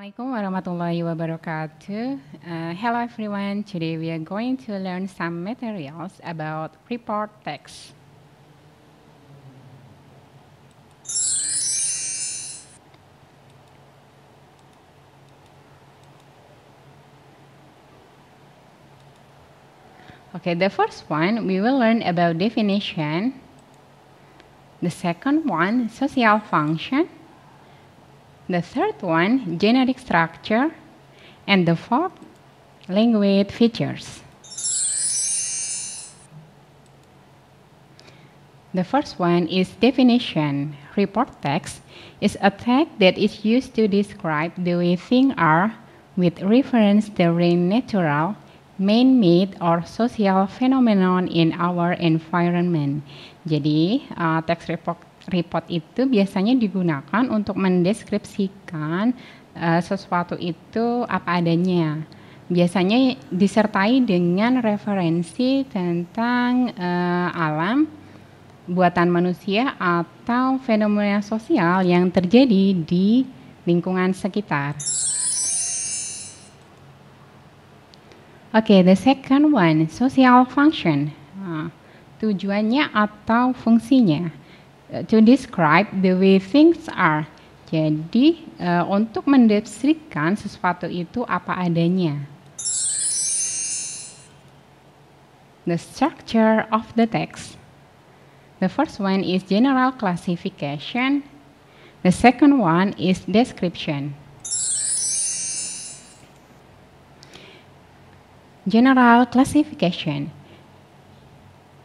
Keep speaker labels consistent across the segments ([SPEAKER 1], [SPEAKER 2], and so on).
[SPEAKER 1] Assalamualaikum warahmatullahi wabarakatuh. Hello everyone. Today we are going to learn some materials about report text. Okay, the first one we will learn about definition. The second one, social function. The third one, generic structure. And the fourth, language features. The first one is definition. Report text is a text that is used to describe the way things are with reference to natural, man-made, or social phenomenon in our environment. Jadi, teks report itu biasanya digunakan untuk mendeskripsikan sesuatu itu apa adanya. Biasanya disertai dengan referensi tentang alam, buatan manusia, atau fenomena sosial yang terjadi di lingkungan sekitar. Okay, the second one, social function. Tujuannya atau fungsinya. To describe the way things are. Jadi, untuk mendeskripsikan sesuatu itu apa adanya. The structure of the text. The first one is general classification. The second one is description. General classification.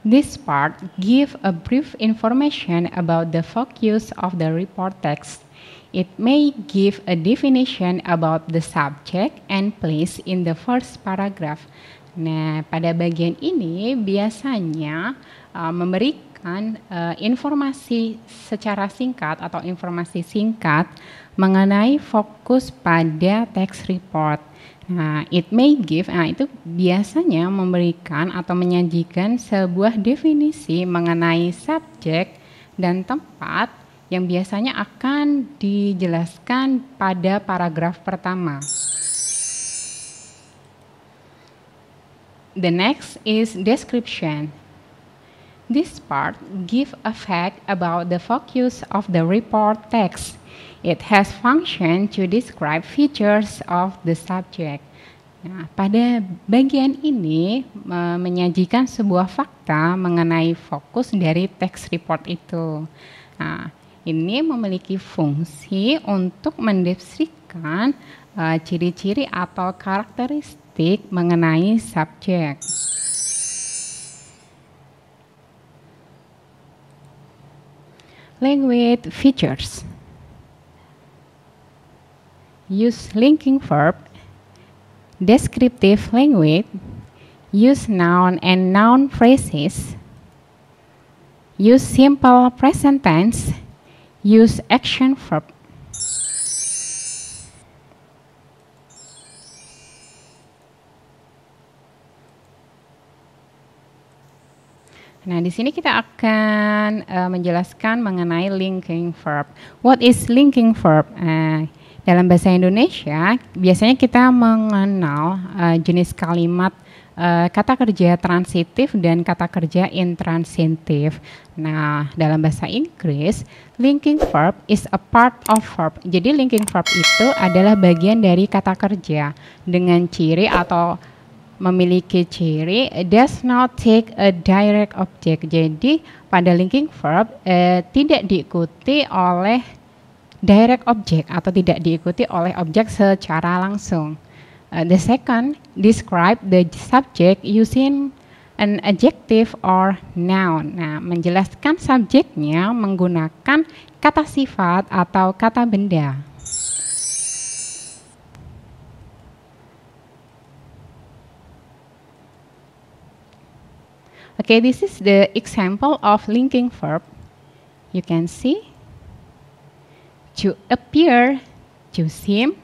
[SPEAKER 1] This part gives a brief information about the focus of the report text. It may give a definition about the subject and place in the first paragraph. Nah, pada bagian ini biasanya memberikan informasi secara singkat atau informasi singkat mengenai fokus pada text report. Nah, it may give, itu biasanya memberikan atau menyajikan sebuah definisi mengenai subjek dan tempat yang biasanya akan dijelaskan pada paragraf pertama. The next is description. This part gives a fact about the focus of the report text. It has function to describe features of the subject. Nah, pada bagian ini menyajikan sebuah fakta mengenai fokus dari text report itu. Nah, ini memiliki fungsi untuk mendeskripsikan ciri-ciri atau karakteristik mengenai subjek. Language features. Use linking verb, descriptive language, use noun and noun phrases, use simple present tense, use action verb. Nah, di sini kita akan menjelaskan mengenai linking verb. What is linking verb? Dalam bahasa Indonesia, biasanya kita mengenal jenis kalimat kata kerja transitif dan kata kerja intransitif. Nah, dalam bahasa Inggris, linking verb is a part of verb. Jadi, linking verb itu adalah bagian dari kata kerja dengan ciri atau memiliki ciri does not take a direct object. Jadi, pada linking verb tidak diikuti oleh direct object atau tidak diikuti oleh objek secara langsung. The second, describe the subject using an adjective or noun. Nah, menjelaskan subjeknya menggunakan kata sifat atau kata benda. Okay, this is the example of linking verb. You can see. To appear, to seem,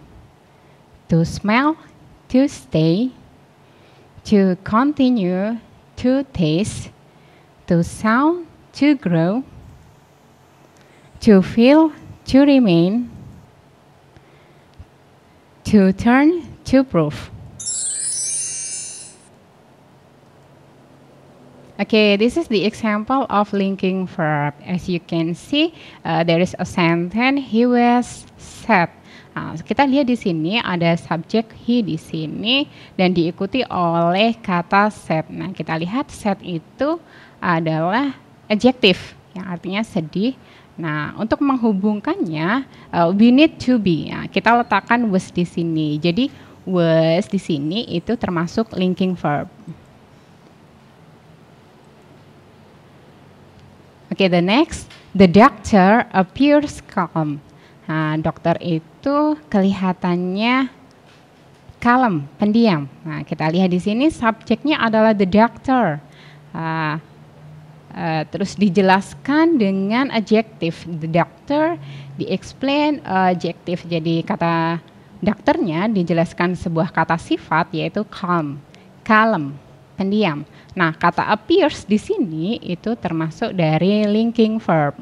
[SPEAKER 1] to smell, to stay, to continue, to taste, to sound, to grow, to feel, to remain, to turn, to prove. Okay, this is the example of linking verb. As you can see, there is a sentence, he was sad. Nah, kita lihat di sini ada subjek he di sini dan diikuti oleh kata sad. Nah, kita lihat sad itu adalah adjective yang artinya sedih. Nah, untuk menghubungkannya, we need to be. Nah, kita letakkan was di sini. Jadi was di sini itu termasuk linking verb. Okay, the next, the doctor appears calm. Nah, dokter itu kelihatannya kalem, pendiam. Nah, kita lihat di sini subjeknya adalah the doctor. Terus dijelaskan dengan adjective. The doctor di-explain adjective. Jadi kata dokternya dijelaskan sebuah kata sifat yaitu calm, kalem, pendiam. Nah, kata appears di sini itu termasuk dari linking verb.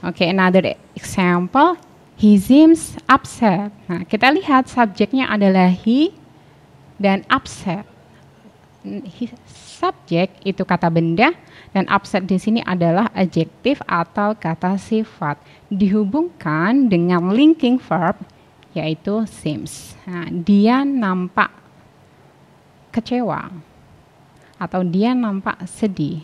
[SPEAKER 1] Okay, another example, he seems upset. Nah, kita lihat subjeknya adalah he dan upset. Subjek itu kata benda dan upset di sini adalah adjektif atau kata sifat. Dihubungkan dengan linking verb yaitu seems. Nah, dia nampak kecewa atau dia nampak sedih.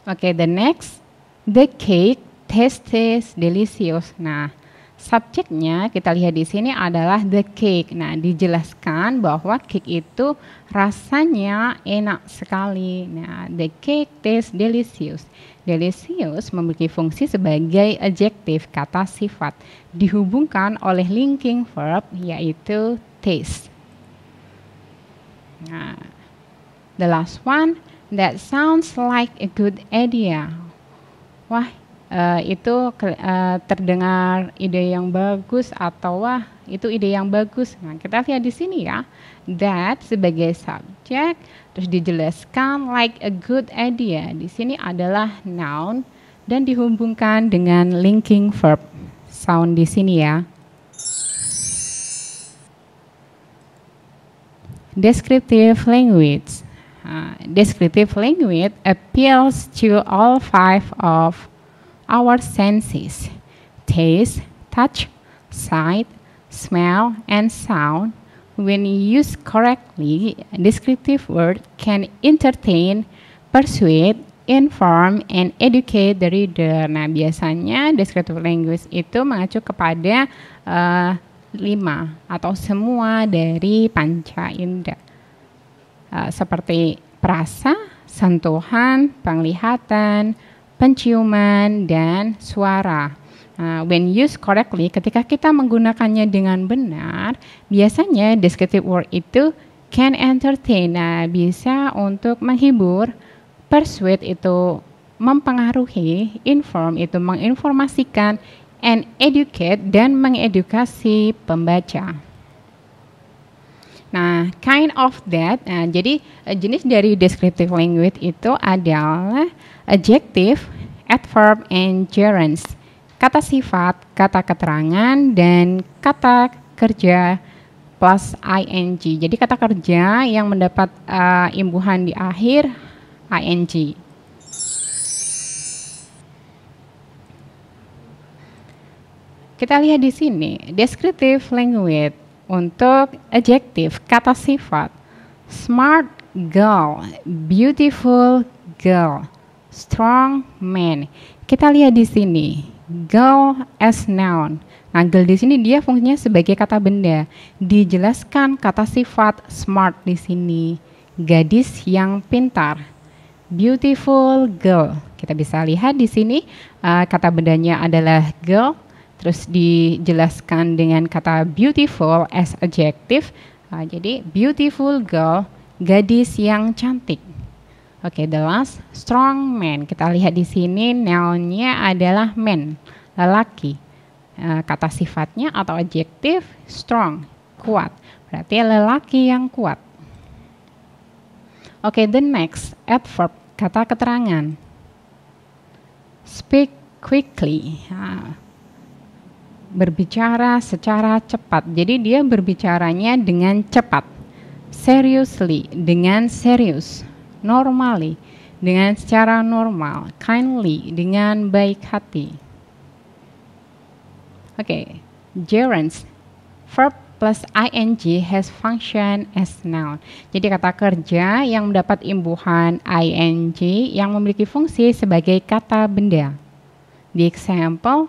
[SPEAKER 1] Okay, the next, the cake tastes delicious. Nah, subjeknya kita lihat di sini adalah the cake. Nah, dijelaskan bahwa cake itu rasanya enak sekali. Nah, the cake tastes delicious. Delicious memiliki fungsi sebagai adjektif, kata sifat, dihubungkan oleh linking verb yaitu taste. Nah, the last one, that sounds like a good idea. Wah, itu terdengar ide yang bagus atau wah, itu ide yang bagus. Nah, kita lihat di sini ya, that sebagai subjek, terus dijelaskan like a good idea. Di sini adalah noun dan dihubungkan dengan linking verb. Sound di sini ya. Descriptive language. Descriptive language appeals to all five of our senses: taste, touch, sight, smell, and sound. When used correctly, descriptive word can entertain, persuade, inform, and educate the reader. Nah, biasanya descriptive language itu mengacu kepada 5 atau semua dari panca indera, seperti perasa, sentuhan, penglihatan, penciuman, dan suara. When used correctly, ketika kita menggunakannya dengan benar, biasanya descriptive word itu can entertain, bisa untuk menghibur, persuade itu mempengaruhi, inform itu menginformasikan, and educate dan mengedukasi pembaca. Nah, kind of that. Nah, jadi jenis dari descriptive language itu adalah adjective, adverb, and gerunds. Kata sifat, kata keterangan, dan kata kerja plus ing. Jadi kata kerja yang mendapat imbuhan di akhir ing. Kita lihat di sini, descriptive language untuk adjektif, kata sifat, smart girl, beautiful girl, strong man. Kita lihat di sini, girl as noun. Nah, girl di sini dia fungsinya sebagai kata benda. Dijelaskan kata sifat smart di sini, gadis yang pintar. Beautiful girl. Kita bisa lihat di sini kata bendanya adalah girl. Terus dijelaskan dengan kata beautiful as adjective. Jadi beautiful girl, gadis yang cantik. Oke, the last, strong man. Kita lihat di sini noun-nya adalah man, lelaki. Kata sifatnya atau adjektif strong, kuat. Berarti lelaki yang kuat. Oke, the next, adverb, kata keterangan. Speak quickly. berbicara secara cepat. Jadi dia berbicaranya dengan cepat. Seriously, dengan serius. Normally, dengan secara normal. Kindly, dengan baik hati. Oke, gerunds. Verb plus ing has function as noun. Jadi kata kerja yang mendapat imbuhan ing yang memiliki fungsi sebagai kata benda. The example,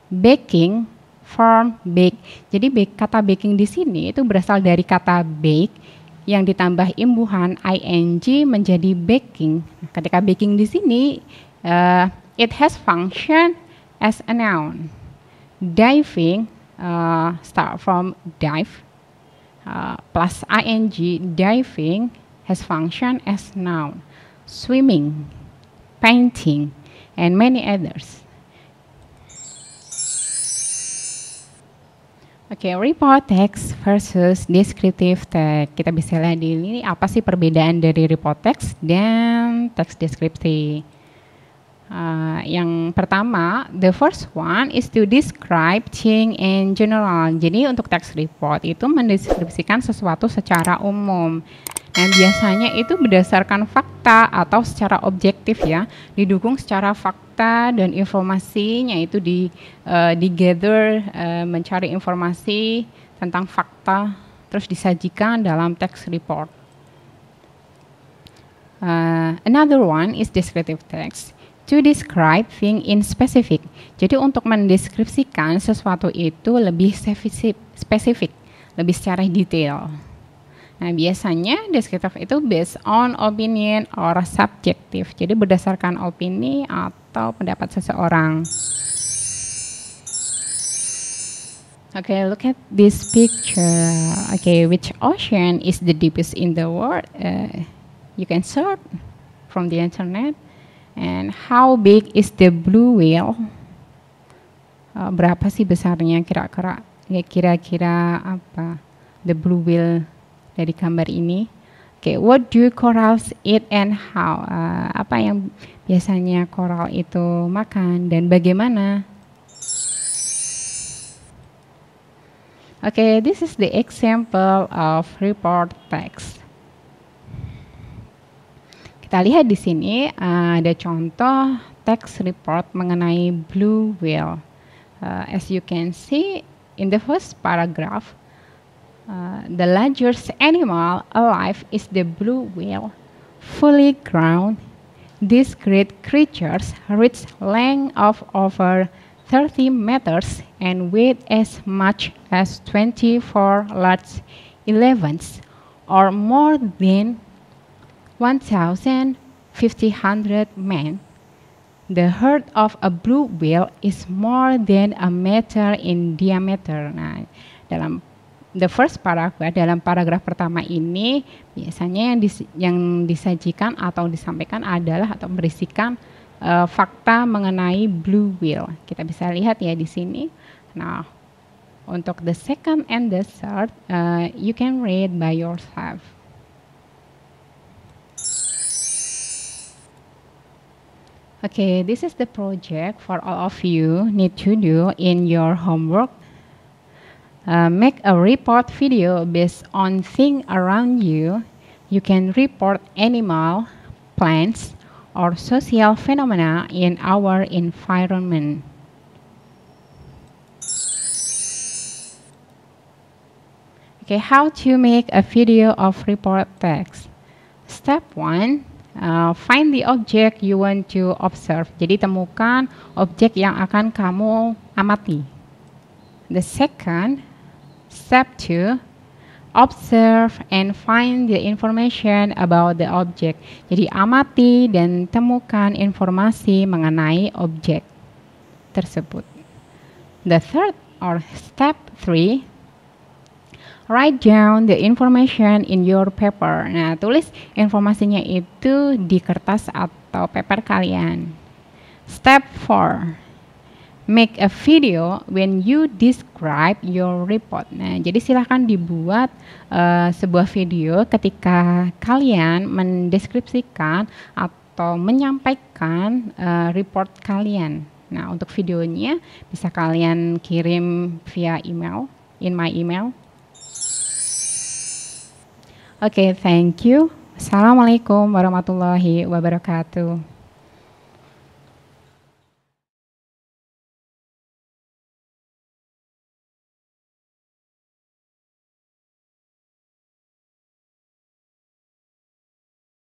[SPEAKER 1] baking, farm, bake. Jadi kata baking di sini itu berasal dari kata bake yang ditambah imbuhan ing menjadi baking. Ketika baking di sini, it has function as a noun. Diving, start from dive, plus ing, diving has function as noun. Swimming, painting, and many others. Oke, report text versus descriptive text. Kita bisa lihat di ini apa sih perbedaan dari report text dan teks deskripsi. Yang pertama, the first one is to describe thing in general. Jadi untuk text report itu mendeskripsikan sesuatu secara umum. Nah, biasanya itu berdasarkan fakta atau secara objektif ya, didukung secara fakta dan informasinya itu di-gather, mencari informasi tentang fakta, terus disajikan dalam text report. Another one is descriptive text. To describe thing in specific. Jadi untuk mendeskripsikan sesuatu itu lebih spesifik, lebih secara detail. Nah, biasanya descriptive itu based on opinion or subjective. Jadi berdasarkan opini atau pendapat seseorang. Okay, look at this picture. Okay, which ocean is the deepest in the world? You can search from the internet. And how big is the blue whale? Berapa sih besarnya kira-kira apa the blue whale dari gambar ini? Okay, what do corals eat and how? Apa yang biasanya koral itu makan dan bagaimana? Okay, this is the example of report text. Kita lihat di sini ada contoh text report mengenai blue whale. As you can see in the first paragraph, the largest animal alive is the blue whale. Fully grown, these great creatures reach length of over 30 meters and weight as much as 24 large elephants, or more than 1,500 men. The head of a blue whale is more than a meter in diameter. Nah, dalam the first paragraph, dalam paragraf pertama ini biasanya yang disajikan atau disampaikan adalah atau berisikan fakta mengenai blue whale. Kita bisa lihat ya di sini. Nah, untuk the second and the third, you can read by yourself. Okay, this is the project for all of you need to do in your homework. Make a report video based on things around you. You can report animal, plants, or social phenomena in our environment. Okay, how to make a video of report text? Step 1. Find the object you want to observe. Jadi temukan objek yang akan kamu amati. The second, step 2, observe and find the information about the object. Jadi amati dan temukan informasi mengenai objek tersebut. The third or step 3, write down the information in your paper. Nah, tulis informasinya itu di kertas atau paper kalian. Step 4, make a video when you describe your report. Nah, jadi silahkan dibuat sebuah video ketika kalian mendeskripsikan atau menyampaikan report kalian. Nah, untuk videonya bisa kalian kirim via email, in my email. Oke, thank you. Assalamualaikum warahmatullahi wabarakatuh.